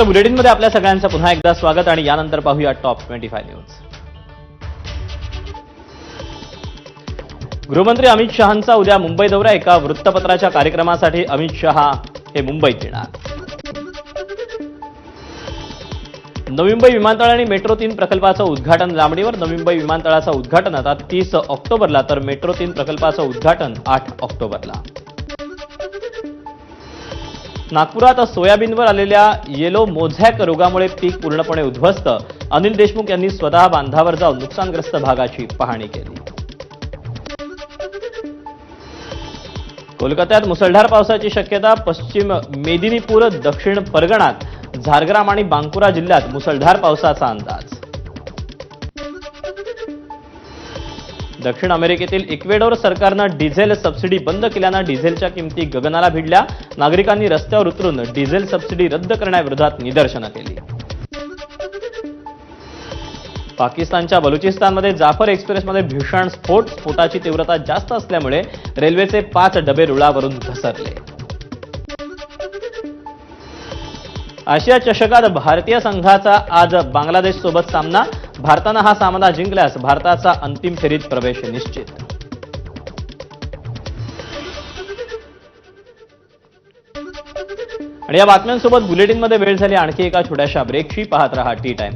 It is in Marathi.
बुलेटिनमध्ये आपल्या सगळ्यांचं पुन्हा एकदा स्वागत आणि यानंतर पाहूया टॉप 25 न्यूज। गृहमंत्री अमित शहांचा उद्या मुंबई दौरा। एका वृत्तपत्राच्या कार्यक्रमासाठी अमित शहा हे मुंबईत येणार। नवी मुंबई विमानतळ आणि मेट्रो 3 प्रकल्पाचं उद्घाटन लांबणीवर। नवी मुंबई विमानतळाचं उद्घाटन आता 30 ऑक्टोबरला तर मेट्रो 3 प्रकल्पाचं उद्घाटन 8 ऑक्टोबरला। नागपुरात सोयाबीनवर आलेल्या येलो मोझॅक रोगामुळे पीक पूर्णपणे उद्ध्वस्त। अनिल देशमुख यांनी स्वतः बांधावर जाऊन नुकसानग्रस्त भागाची पाहणी केली। कोलकात्यात मुसळधार पावसाची शक्यता। पश्चिम मेदिनीपूर, दक्षिण परगणात, झारग्राम आणि बांकुरा जिल्ह्यात मुसळधार पावसाचा अंदाज। दक्षिण अमेरिकेतील इक्वेडोर सरकारनं डिझेल सबसिडी बंद केल्यानं डिझेलच्या किमती गगनाला भिडल्या। नागरिकांनी रस्त्यावर उतरून डिझेल सबसिडी रद्द करण्याविरोधात निदर्शनं केली। पाकिस्तानच्या बलुचिस्तानमध्ये जाफर एक्सप्रेसमध्ये भीषण स्फोट। स्फोटाची तीव्रता जास्त असल्यामुळे रेल्वेचे 5 डबे रुळावरून घसरले। आशिया चषकात भारतीय संघाचा आज बांगलादेशसोबत सामना। भारतानं हा सामना जिंकल्यास भारताचा अंतिम फेरीत प्रवेश निश्चित। आणि या बातम्यांसोबत बुलेटिनमध्ये वेळ झाली आणखी एका छोट्याशा ब्रेकची। पाहत रहा टी टाइम।